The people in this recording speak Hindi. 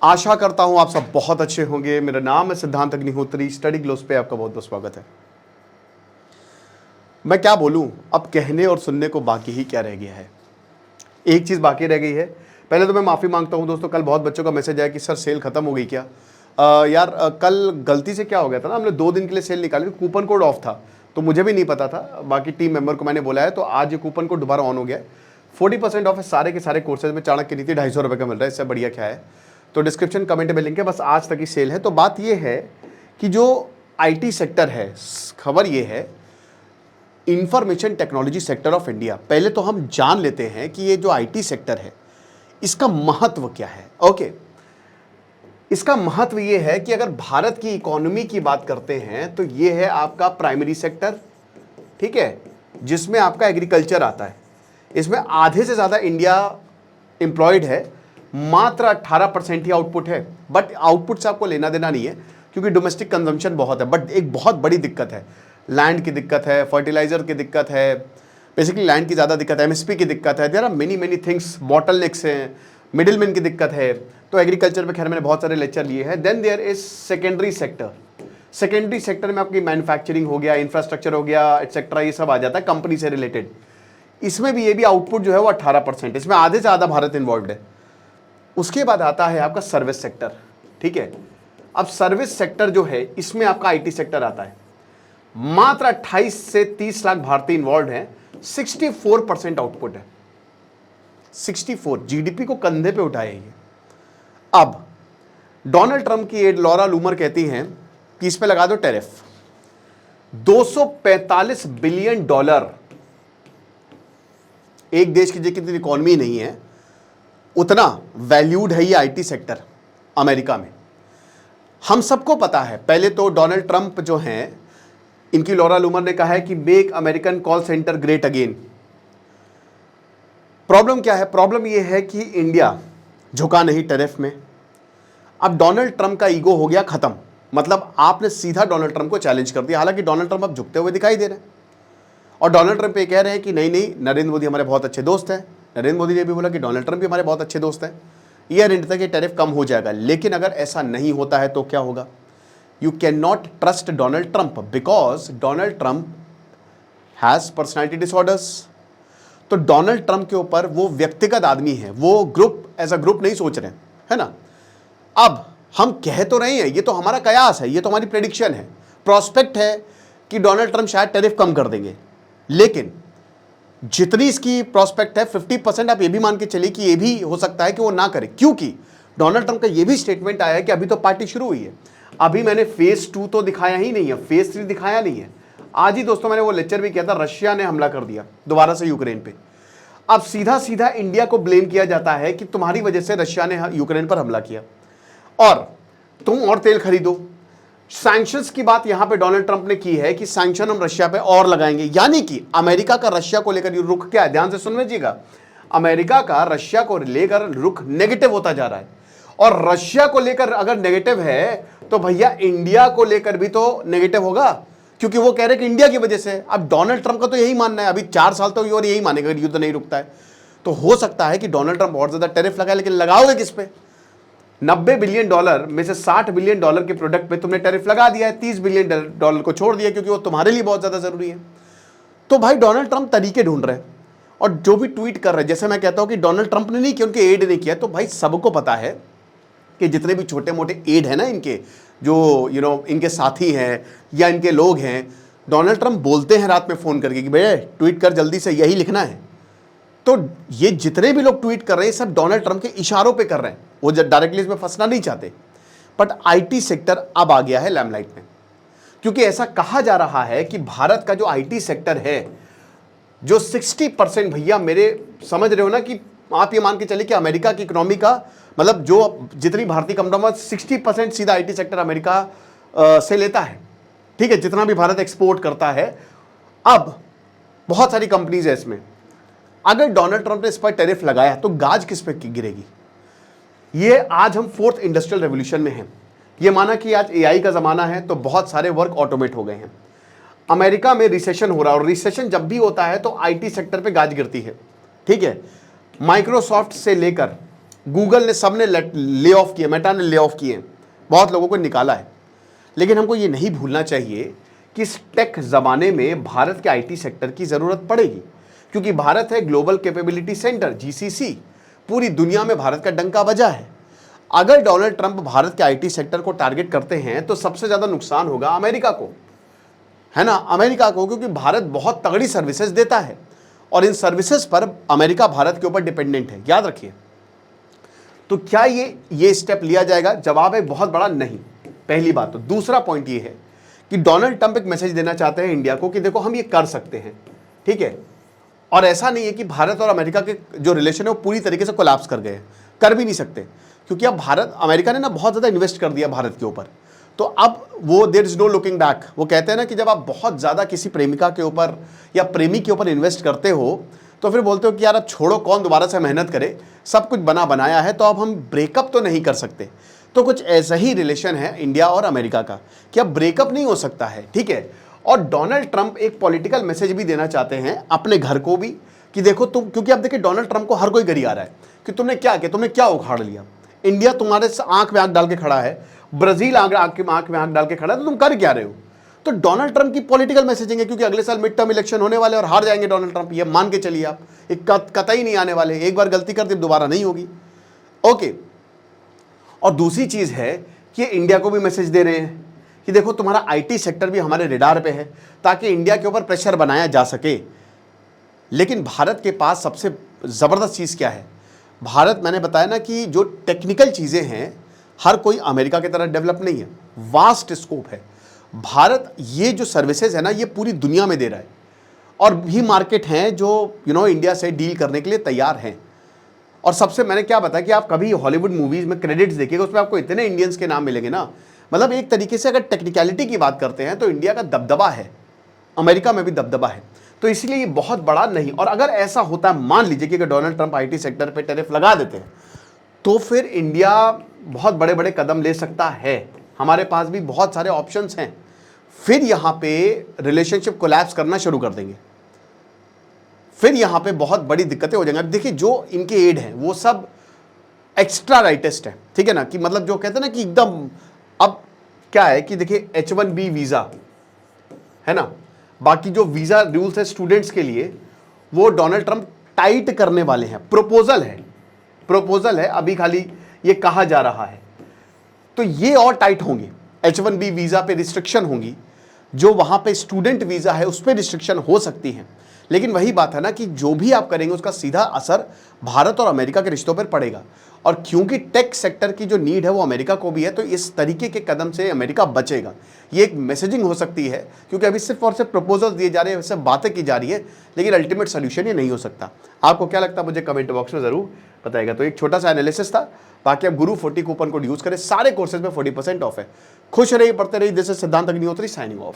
आशा करता हूं आप सब बहुत अच्छे होंगे। मेरा नाम है सिद्धांत अग्निहोत्री। स्टडी ग्लोस पे आपका बहुत बहुत स्वागत है। मैं क्या बोलूं, अब कहने और सुनने को बाकी ही क्या रह गया है। एक चीज़ बाकी रह गई है। पहले तो मैं माफ़ी मांगता हूं दोस्तों, कल बहुत बच्चों का मैसेज आया कि सर सेल खत्म हो गई क्या। कल गलती से क्या हो गया था ना, हमने 2 दिन के लिए सेल निकाली, कूपन कोड ऑफ था तो मुझे भी नहीं पता था। बाकी टीम मेंबर को मैंने बोला है, तो आज ये कूपन कोड दोबारा ऑन हो गया है। 40% ऑफ है सारे के सारे कोर्सेज में। चाणक्य नीति 250 रुपये का मिल रहा है, इससे बढ़िया क्या है। तो डिस्क्रिप्शन कमेंट में लिंक है, बस आज तक की सेल है। तो बात ये है कि जो आईटी सेक्टर है, खबर ये है information technology sector of India. पहले तो हम जान लेते हैं कि ये जो आईटी सेक्टर है इसका महत्व क्या है। ओके, इसका महत्व ये है कि अगर भारत की इकोनॉमी की बात करते हैं तो ये है आपका प्राइमरी सेक्टर, ठीक है, जिसमें आपका एग्रीकल्चर आता है। इसमें आधे से ज़्यादा इंडिया एम्प्लॉयड है, मात्र 18% ही आउटपुट है। बट आउटपुट से आपको लेना देना नहीं है क्योंकि डोमेस्टिक कंजम्पशन बहुत है। बट एक बहुत बड़ी दिक्कत है, लैंड की दिक्कत है, फर्टिलाइजर की दिक्कत है, बेसिकली लैंड की ज़्यादा दिक्कत है, एमएसपी की दिक्कत है, there are many things, bottlenecks हैं, मिडिलमैन की दिक्कत है। तो एग्रीकल्चर पे खैर मैंने बहुत सारे लेक्चर लिए हैं। Then there is secondary sector. Secondary sector में आपकी मैन्युफैक्चरिंग हो गया, इंफ्रास्ट्रक्चर हो गया, एटसेट्रा, ये सब आ जाता है कंपनी से रिलेटेड। इसमें भी ये भी आउटपुट जो है वो 18%, इसमें आधे से ज़्यादा भारत इन्वॉल्व है। उसके बाद आता है आपका सर्विस सेक्टर, ठीक है। अब सर्विस सेक्टर जो है इसमें आपका आईटी सेक्टर आता है। मात्र 28 से 30 लाख भारतीय इन्वॉल्व हैं, 64% आउटपुट है। 64 जीडीपी को कंधे पे उठाए ये। अब डोनाल्ड ट्रंप की एड लॉरा लूमर कहती हैं कि इस पे लगा दो टैरिफ। 245 बिलियन डॉलर, एक देश की जितनी इकोनॉमी नहीं है उतना वैल्यूड है ये आईटी सेक्टर अमेरिका में। हम सबको पता है, पहले तो डोनाल्ड ट्रंप जो हैं, इनकी लॉरा लूमर ने कहा है कि make American call centre great again. Problem क्या है? प्रॉब्लम यह है कि इंडिया झुका नहीं टैरिफ में। अब डोनाल्ड ट्रंप का ईगो हो गया खत्म, मतलब आपने सीधा डोनाल्ड ट्रंप को चैलेंज कर दिया। हालांकि डोनाल्ड ट्रंप अब झुकते हुए दिखाई दे रहे हैं और डोनाल्ड ट्रंप ये कह रहे हैं कि नहीं, नरेंद्र मोदी हमारे बहुत अच्छे दोस्त हैं। नरेंद्र मोदी ने भी बोला कि डोनाल्ड ट्रंप भी हमारे बहुत अच्छे दोस्त हैं, ईयर एंड तक ये टैरिफ कम हो जाएगा। लेकिन अगर ऐसा नहीं होता है तो क्या होगा? You can not trust Donald Trump because Donald Trump has personality disorders. तो डोनाल्ड ट्रंप के ऊपर वो व्यक्तिगत आदमी है, वो ग्रुप एज अ ग्रुप नहीं सोच रहे हैं, है ना। अब हम कह तो रहे हैं, ये तो हमारा कयास है, ये तो हमारी प्रेडिक्शन है, प्रोस्पेक्ट है कि डोनाल्ड ट्रंप शायद टैरिफ कम कर देंगे। लेकिन जितनी इसकी प्रोस्पेक्ट है 50% आप ये भी मान के चलिए कि ये भी हो सकता है कि वो ना करे, क्योंकि डोनाल्ड ट्रंप का ये भी स्टेटमेंट आया है कि अभी तो पार्टी शुरू हुई है, अभी मैंने फेज 2 तो दिखाया ही नहीं है, फेज 3 दिखाया नहीं है। आज ही दोस्तों मैंने वो लेक्चर भी किया था, रशिया ने हमला कर दिया दोबारा से यूक्रेन पे। अब सीधा सीधा इंडिया को ब्लेम किया जाता है कि तुम्हारी वजह से रशिया ने यूक्रेन पर हमला किया और तुम और तेल खरीदो। सैंक्शंस की बात यहां पे डोनाल्ड ट्रंप ने की है कि सैंक्शन हम रशिया पे और लगाएंगे, यानी कि अमेरिका का रशिया को लेकर रुख क्या है, ध्यान से सुन लीजिएगा। अमेरिका का रशिया को लेकर रुख नेगेटिव होता जा रहा है और रशिया को लेकर अगर नेगेटिव है तो भैया इंडिया को लेकर भी तो नेगेटिव होगा, क्योंकि वो कह रहे कि इंडिया की वजह से। अब डोनाल्ड ट्रंप का तो यही मानना है, अभी 4 साल तो और यही मानेगा युद्ध नहीं रुकता है। तो हो सकता है कि डोनाल्ड ट्रंप बहुत ज्यादा टैरिफ लगाए, लेकिन लगाओगे किस पे? 90 बिलियन डॉलर में से 60 बिलियन डॉलर के प्रोडक्ट पे तुमने टैरिफ लगा दिया है, 30 बिलियन डॉलर को छोड़ दिया क्योंकि वो तुम्हारे लिए बहुत ज्यादा जरूरी है। तो भाई डोनाल्ड ट्रंप तरीके ढूंढ रहे हैं और जो भी ट्वीट कर रहे हैं, जैसे मैं कहता हूं कि डोनाल्ड ट्रंप ने नहीं किया, उनके एड ने किया। तो भाई सबको पता है कि जितने भी छोटे मोटे एड है ना इनके, जो इनके साथी हैं या इनके लोग हैं, डोनाल्ड ट्रंप बोलते हैं रात में फोन करके कि भैया ट्वीट कर जल्दी से, यही लिखना है। तो ये जितने भी लोग ट्वीट कर रहे हैं सब डोनाल्ड ट्रंप के इशारों पे कर रहे हैं, वो डायरेक्टली इसमें फंसना नहीं चाहते। बट आईटी सेक्टर अब आ गया है लैमलाइट में, क्योंकि ऐसा कहा जा रहा है कि भारत का जो आईटी सेक्टर है, जो 60% भैया मेरे, समझ रहे हो ना, कि आप ये मान के चलिए कि अमेरिका की इकोनॉमी का मतलब जो जितनी भारतीय कंपनियों में 60% सीधा आईटी सेक्टर अमेरिका से लेता है, ठीक है, जितना भी भारत एक्सपोर्ट करता है। अब बहुत सारी कंपनीज है इसमें। अगर डोनाल्ड ट्रंप ने इस पर टैरिफ लगाया तो गाज किस पे गिरेगी? ये आज हम 4th इंडस्ट्रियल रेवोल्यूशन में हैं। ये माना कि आज एआई का जमाना है तो बहुत सारे वर्क ऑटोमेट हो गए हैं। अमेरिका में रिसेशन हो रहा है और रिसेशन जब भी होता है तो आईटी सेक्टर पे गाज गिरती है, ठीक है। माइक्रोसॉफ्ट से लेकर गूगल ने, सबने ले ऑफ किए, मेटा ने ले ऑफ किए, बहुत लोगों को निकाला है। लेकिन हमको ये नहीं भूलना चाहिए कि इस टेक ज़माने में भारत के आईटी सेक्टर की ज़रूरत पड़ेगी, क्योंकि भारत है ग्लोबल कैपेबिलिटी सेंटर, जीसीसी। पूरी दुनिया में भारत का डंका बजा है। अगर डोनाल्ड ट्रंप भारत के आईटी सेक्टर को टारगेट करते हैं तो सबसे ज़्यादा नुकसान होगा अमेरिका को, है ना, अमेरिका को, क्योंकि भारत बहुत तगड़ी सर्विसेज देता है और इन सर्विसेज पर अमेरिका भारत के ऊपर डिपेंडेंट है, याद रखिए। तो क्या ये स्टेप लिया जाएगा? जवाब है बहुत बड़ा नहीं, पहली बात। तो दूसरा पॉइंट ये है कि डोनाल्ड ट्रंप एक मैसेज देना चाहते हैं इंडिया को कि देखो हम ये कर सकते हैं, ठीक है। और ऐसा नहीं है कि भारत और अमेरिका के जो रिलेशन है वो पूरी तरीके से कोलैप्स कर गए हैं, कर भी नहीं सकते, क्योंकि अब अमेरिका ने ना बहुत ज़्यादा इन्वेस्ट कर दिया भारत के ऊपर। तो अब वो there is no looking back. वो कहते हैं ना कि जब आप बहुत ज़्यादा किसी प्रेमिका के ऊपर या प्रेमी के ऊपर इन्वेस्ट करते हो तो फिर बोलते हो कि यार अब छोड़ो, कौन दोबारा से मेहनत करे, सब कुछ बना बनाया है, तो अब हम ब्रेकअप तो नहीं कर सकते। तो कुछ ऐसा ही रिलेशन है इंडिया और अमेरिका का कि अब ब्रेकअप नहीं हो सकता है, ठीक है। और डोनाल्ड ट्रंप एक पॉलिटिकल मैसेज भी देना चाहते हैं अपने घर को भी कि देखो तुम, क्योंकि अब देखिए डोनाल्ड ट्रंप को हर कोई गरी आ रहा है कि तुमने क्या किया, तुमने क्या उखाड़ लिया। इंडिया तुम्हारे आंख में आंख डाल के खड़ा है, ब्राजील आंख में आंख डाल के खड़ा है, तो तुम कर क्या रहे हो? तो डोनाल्ड ट्रंप की पॉलिटिकल मैसेजिंग है, क्योंकि अगले साल मिड टर्म इलेक्शन होने वाले और हार जाएंगे डोनाल्ड ट्रंप, ये मान के चलिए आप, एक कतई नहीं आने वाले। एक बार गलती कर दी दोबारा नहीं होगी, ओके। और दूसरी चीज है कि इंडिया को भी मैसेज दे रहे हैं कि देखो तुम्हारा आईटी सेक्टर भी हमारे रेडार पे है, ताकि इंडिया के ऊपर प्रेशर बनाया जा सके। लेकिन भारत के पास सबसे ज़बरदस्त चीज़ क्या है? भारत, मैंने बताया ना कि जो टेक्निकल चीज़ें हैं हर कोई अमेरिका की तरह डेवलप नहीं है, वास्ट स्कोप है। भारत ये जो सर्विसेज है ना ये पूरी दुनिया में दे रहा है, और भी मार्केट हैं जो इंडिया से डील करने के लिए तैयार हैं। और सबसे मैंने क्या बताया कि आप कभी हॉलीवुड मूवीज़ में क्रेडिट्स देखिएगा, उसमें आपको इतने इंडियंस के नाम मिलेंगे ना, मतलब एक तरीके से अगर टेक्निकलिटी की बात करते हैं तो इंडिया का दबदबा है, अमेरिका में भी दबदबा है। तो इसलिए ये बहुत बड़ा नहीं। और अगर ऐसा होता है, मान लीजिए कि अगर डोनाल्ड ट्रंप आईटी सेक्टर पे टैरिफ लगा देते हैं, तो फिर इंडिया बहुत बड़े बड़े कदम ले सकता है। हमारे पास भी बहुत सारे ऑप्शंस हैं। फिर यहाँ पे रिलेशनशिप कोलैप्स करना शुरू कर देंगे, फिर यहाँ पे बहुत बड़ी दिक्कतें हो जाएंगी। अब देखिए जो इनके एड हैं वो सब एक्स्ट्रा राइटेस्ट है, ठीक है ना, कि मतलब जो कहते हैं ना कि एकदम, अब क्या है कि देखिए H1B वीज़ा है ना, बाकी जो वीज़ा रूल्स है स्टूडेंट्स के लिए वो डोनाल्ड ट्रंप टाइट करने वाले हैं। प्रपोजल है, अभी खाली ये कहा जा रहा है, तो ये और टाइट होंगे। H1B वीज़ा पे रिस्ट्रिक्शन होंगी, जो वहाँ पे स्टूडेंट वीज़ा है उस पर रिस्ट्रिक्शन हो सकती है। लेकिन वही बात है ना कि जो भी आप करेंगे उसका सीधा असर भारत और अमेरिका के रिश्तों पर पड़ेगा। और क्योंकि टेक सेक्टर की जो नीड है वो अमेरिका को भी है, तो इस तरीके के कदम से अमेरिका बचेगा। ये एक मैसेजिंग हो सकती है, क्योंकि अभी सिर्फ और सिर्फ प्रपोजल्स दिए जा रहे हैं, सिर्फ बातें की जा रही है, लेकिन अल्टीमेट सोल्यूशन ये नहीं हो सकता। आपको क्या लगता है मुझे कमेंट बॉक्स में ज़रूर बताइएगा। तो एक छोटा सा एनालिसिस था। बाकी आप गुरु 40 कूपन कोड यूज़ करें, सारे कोर्सेज में 40% ऑफ है। खुश रहिए, पढ़ते रहिए। दिस इज सिद्धांत अग्निहोत्री साइनिंग ऑफ।